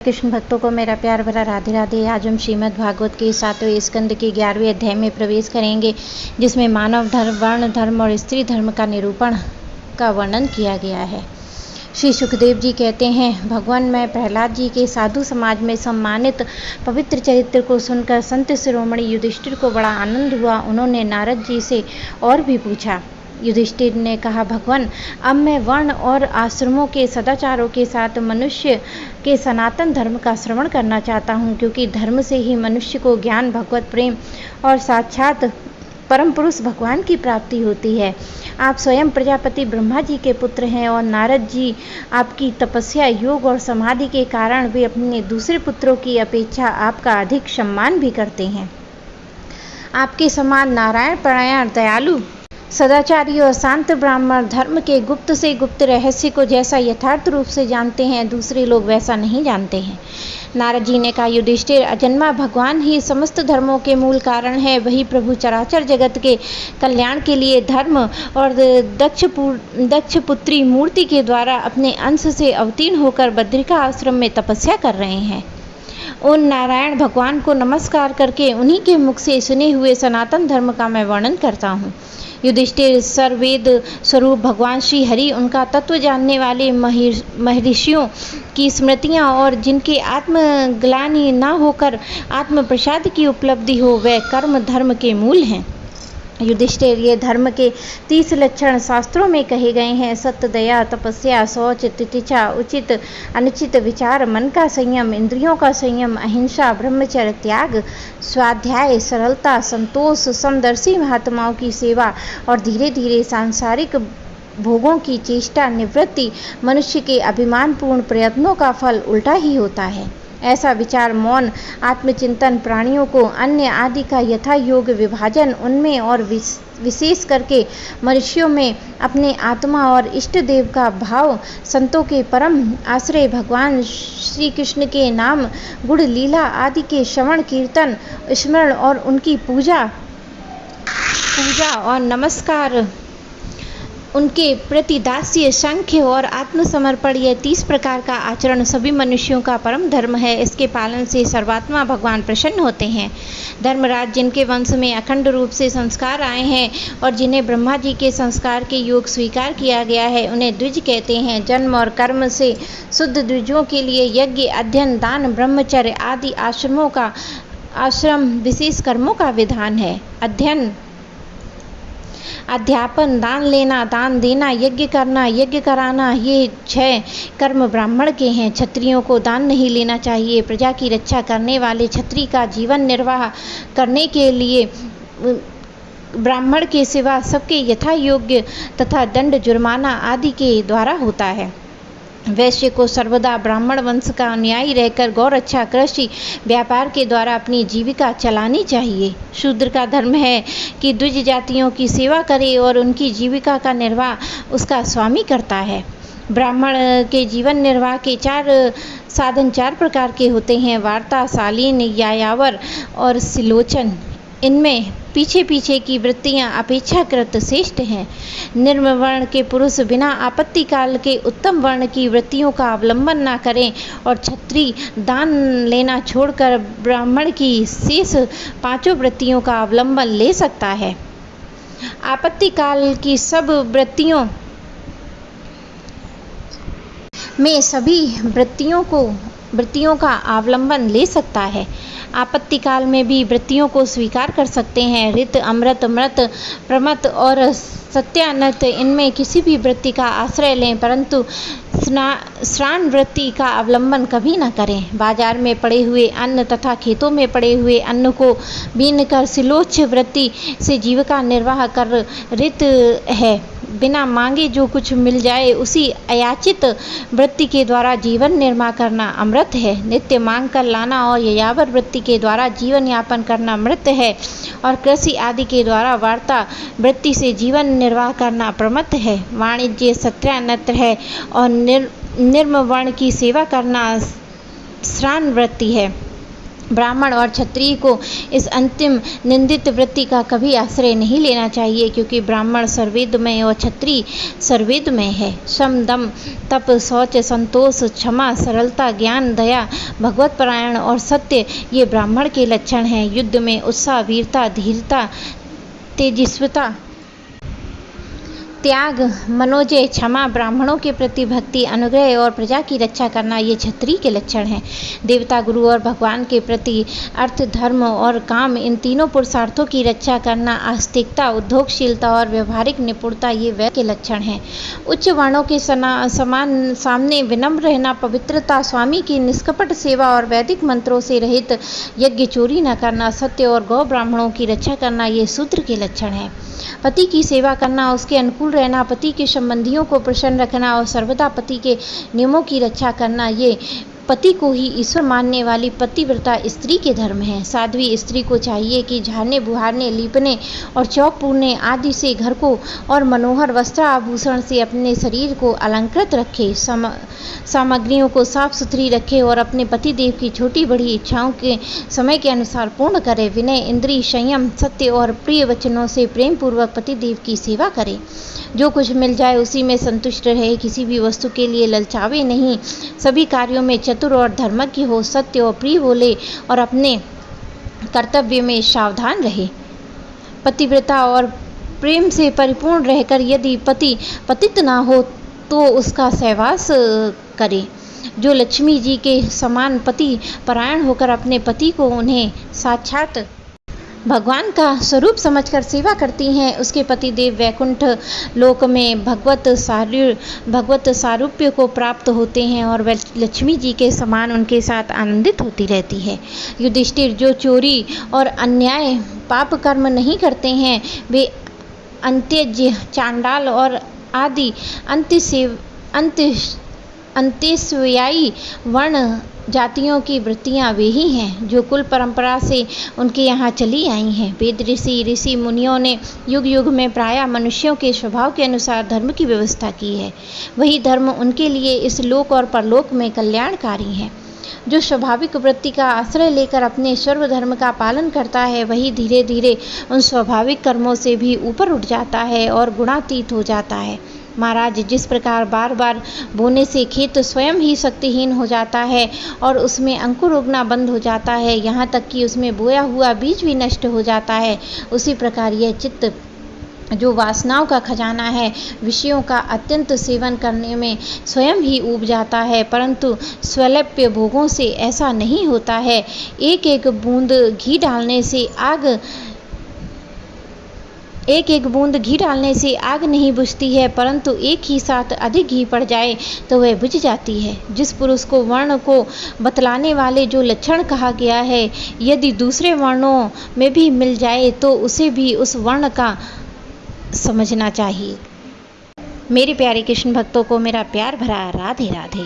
कृष्ण भक्तों को मेरा प्यार भरा राधे राधे। आज हम श्रीमद् भागवत के 7वें स्कंद के 11वें अध्याय में प्रवेश करेंगे, जिसमें मानव धर्म, वर्ण धर्म और स्त्री धर्म का निरूपण का वर्णन किया गया है। श्री सुखदेव जी कहते हैं, भगवान मैं प्रहलाद जी के साधु समाज में सम्मानित पवित्र चरित्र को सुनकर संत शिरोमणि युधिष्ठिर को बड़ा आनंद हुआ। उन्होंने नारद जी से और भी पूछा। युधिष्ठिर ने कहा, भगवान अब मैं वर्ण और आश्रमों के सदाचारों के साथ मनुष्य के सनातन धर्म का श्रवण करना चाहता हूँ, क्योंकि धर्म से ही मनुष्य को ज्ञान, भगवत प्रेम और साक्षात परम पुरुष भगवान की प्राप्ति होती है। आप स्वयं प्रजापति ब्रह्मा जी के पुत्र हैं और नारद जी आपकी तपस्या, योग और समाधि के कारण वे अपने दूसरे पुत्रों की अपेक्षा आपका अधिक सम्मान भी करते हैं। आपके समान नारायण परायण, दयालु, सदाचारी और शांत ब्राह्मण धर्म के गुप्त से गुप्त रहस्य को जैसा यथार्थ रूप से जानते हैं, दूसरे लोग वैसा नहीं जानते हैं। नारद जी ने कहा, युधिष्ठिर अजन्मा भगवान ही समस्त धर्मों के मूल कारण है। वही प्रभु चराचर जगत के कल्याण के लिए धर्म और दक्ष पुत्री मूर्ति के द्वारा अपने अंश से अवतीर्ण होकर बद्रिका आश्रम में तपस्या कर रहे हैं। उन नारायण भगवान को नमस्कार करके उन्हीं के मुख से सुने हुए सनातन धर्म का मैं वर्णन करता हूँ। युधिष्ठिर सर्ववेद स्वरूप भगवान श्री हरि, उनका तत्व जानने वाले महर्षियों की स्मृतियाँ और जिनके आत्मग्लानि न होकर आत्म प्रसाद की उपलब्धि हो, वह कर्म धर्म के मूल हैं। युधिष्ठिर, ये धर्म के 30 लक्षण शास्त्रों में कहे गए हैं। सत्य, दया, तपस्या, शौच, तितिक्षा, उचित अनुचित विचार, मन का संयम, इंद्रियों का संयम, अहिंसा, ब्रह्मचर्य, त्याग, स्वाध्याय, सरलता, संतोष, समदर्शी महात्माओं की सेवा और धीरे धीरे सांसारिक भोगों की चेष्टा निवृत्ति मनुष्य के अभिमानपूर्ण प्रयत्नों का फल उल्टा ही होता है। ऐसा विचार, मौन, आत्मचिंतन, प्राणियों को अन्य आदि का यथा योग विभाजन, उनमें और विशेष करके मनुष्यों में अपने आत्मा और इष्ट देव का भाव, संतों के परम आश्रय भगवान श्री कृष्ण के नाम, गुण, लीला आदि के श्रवण, कीर्तन, स्मरण और उनकी पूजा और नमस्कार, उनके प्रति दास्य, संख्य और आत्मसमर्पण, यह 30 प्रकार का आचरण सभी मनुष्यों का परम धर्म है। इसके पालन से सर्वात्मा भगवान प्रसन्न होते हैं। धर्मराज, जिनके वंश में अखंड रूप से संस्कार आए हैं और जिन्हें ब्रह्मा जी के संस्कार के योग स्वीकार किया गया है, उन्हें द्विज कहते हैं। जन्म और कर्म से शुद्ध द्विजों के लिए यज्ञ, अध्ययन, दान, ब्रह्मचर्य आदि आश्रम विशेष कर्मों का विधान है। अध्यापन, दान लेना, दान देना, यज्ञ करना, यज्ञ कराना, ये 6 कर्म ब्राह्मण के हैं। क्षत्रियों को दान नहीं लेना चाहिए। प्रजा की रक्षा करने वाले क्षत्रिय का जीवन निर्वाह करने के लिए ब्राह्मण के सिवा सबके यथा योग्य तथा दंड, जुर्माना आदि के द्वारा होता है। वैश्य को सर्वदा ब्राह्मण वंश का अनुयायी रहकर गौरक्षा, कृषि, व्यापार के द्वारा अपनी जीविका चलानी चाहिए। शूद्र का धर्म है कि द्विज जातियों की सेवा करे और उनकी जीविका का निर्वाह उसका स्वामी करता है। ब्राह्मण के जीवन निर्वाह के 4 साधन 4 प्रकार के होते हैं: वार्ता, शालीन, यायावर और सिलोचन। इनमें पीछे पीछे की वृत्तियां अपेक्षाकृत श्रेष्ठ हैं। निम्न वर्ण के पुरुष बिना आपत्ति काल के उत्तम वर्ण की वृत्तियों का अवलंबन न करें और क्षत्रिय दान लेना छोड़कर ब्राह्मण की शेष 5 वृत्तियों का अवलंबन ले सकता है। आपत्ति काल की सब वृत्तियों में सभी वृत्तियों का अवलंबन ले सकता है। आपत्ति काल में भी वृत्तियों को स्वीकार कर सकते हैं। ऋत, अमृत, मृत, प्रमत और सत्यानत, इनमें किसी भी वृत्ति का आश्रय लें, परंतु श्रान वृत्ति का अवलंबन कभी न करें। बाजार में पड़े हुए अन्न तथा खेतों में पड़े हुए अन्न को बीन कर सिलोच वृत्ति से जीविका निर्वाह कर ऋत है। बिना मांगे जो कुछ मिल जाए उसी अयाचित वृत्ति के द्वारा जीवन निर्वाह करना अमृत है। नित्य मांग कर लाना और यायावर वृत्ति के द्वारा जीवन यापन करना मृत है और कृषि आदि के द्वारा वार्ता वृत्ति से जीवन निर्वाह करना प्रमत है। वाणिज्य सत्यानत्र है और निर्म वर्ण की सेवा करना श्रान वृत्ति है। ब्राह्मण और क्षत्रिय को इस अंतिम निंदित वृत्ति का कभी आश्रय नहीं लेना चाहिए, क्योंकि ब्राह्मण सर्वेदमय और क्षत्रिय सर्वेदमय है। श्रम, दम, तप, शौच, संतोष, क्षमा, सरलता, ज्ञान, दया, भगवत परायण और सत्य ये ब्राह्मण के लक्षण हैं। युद्ध में उत्साह, वीरता, धीरता, तेजस्विता, त्याग, मनोजय, क्षमा, ब्राह्मणों के प्रति भक्ति, अनुग्रह और प्रजा की रक्षा करना ये क्षत्रिय के लक्षण हैं। देवता, गुरु और भगवान के प्रति अर्थ, धर्म और काम इन तीनों पुरुषार्थों की रक्षा करना, आस्तिकता, उद्योगशीलता और व्यवहारिक निपुणता ये वैश्य के लक्षण हैं। उच्च वर्णों के समान सामने विनम्र रहना, पवित्रता, स्वामी की निष्कपट सेवा और वैदिक मंत्रों से रहित यज्ञ चोरी न करना, सत्य और गौ ब्राह्मणों की रक्षा करना ये शूद्र के लक्षण हैं। पति की सेवा करना, उसके अनुकूल रहना, पति के संबंधियों को प्रसन्न रखना और सर्वदा पति के नियमों की रक्षा करना ये पति को ही ईश्वर मानने वाली पतिव्रता स्त्री के धर्म है। साध्वी स्त्री को चाहिए कि झाड़ने, बुहारने, लीपने और चौक पूरने आदि से घर को और मनोहर वस्त्र आभूषण से अपने शरीर को अलंकृत रखे, सामग्रियों को साफ सुथरी रखे और अपने पतिदेव की छोटी बड़ी इच्छाओं के समय के अनुसार पूर्ण करे। विनय, इंद्रिय संयम, सत्य और प्रिय वचनों से प्रेम पूर्वक पतिदेव की सेवा करे। जो कुछ मिल जाए उसी में संतुष्ट रहे, किसी भी वस्तु के लिए ललचावे नहीं, सभी कार्यों में चतुर और धर्मज्ञ हो, सत्य और प्रिय बोले और अपने कर्तव्य में सावधान रहे। पतिव्रता और प्रेम से परिपूर्ण रहकर यदि पति पतित ना हो तो उसका सहवास करे। जो लक्ष्मी जी के समान पति परायण होकर अपने पति को उन्हें साक्षात भगवान का स्वरूप समझकर सेवा करती हैं, उसके पतिदेव वैकुंठ लोक में भगवत सारूप्य को प्राप्त होते हैं और वह लक्ष्मी जी के समान उनके साथ आनंदित होती रहती है। युधिष्ठिर जो चोरी और अन्याय पाप कर्म नहीं करते हैं, वे अंत्यज, चांडाल और आदि अंत्येष्वयायी वर्ण जातियों की वृत्तियां वे ही हैं जो कुल परंपरा से उनके यहाँ चली आई हैं। वेद ऋषि मुनियों ने युग युग में प्रायः मनुष्यों के स्वभाव के अनुसार धर्म की व्यवस्था की है। वही धर्म उनके लिए इस लोक और परलोक में कल्याणकारी है। जो स्वाभाविक वृत्ति का आश्रय लेकर अपने सर्व धर्म का पालन करता है, वही धीरे धीरे उन स्वाभाविक कर्मों से भी ऊपर उठ जाता है और गुणातीत हो जाता है। महाराज, जिस प्रकार बार बार बोने से खेत स्वयं ही शक्तिहीन हो जाता है और उसमें अंकुर उगना बंद हो जाता है, यहाँ तक कि उसमें बोया हुआ बीज भी नष्ट हो जाता है, उसी प्रकार यह चित्त जो वासनाओं का खजाना है, विषयों का अत्यंत सेवन करने में स्वयं ही ऊब जाता है, परंतु स्वल्प भोगों से ऐसा नहीं होता है। एक एक बूंद घी डालने से आग नहीं बुझती है, परंतु एक ही साथ अधिक घी पड़ जाए तो वह बुझ जाती है। जिस पुरुष को वर्ण को बतलाने वाले जो लक्षण कहा गया है, यदि दूसरे वर्णों में भी मिल जाए तो उसे भी उस वर्ण का समझना चाहिए। मेरे प्यारे कृष्ण भक्तों को मेरा प्यार भरा राधे राधे।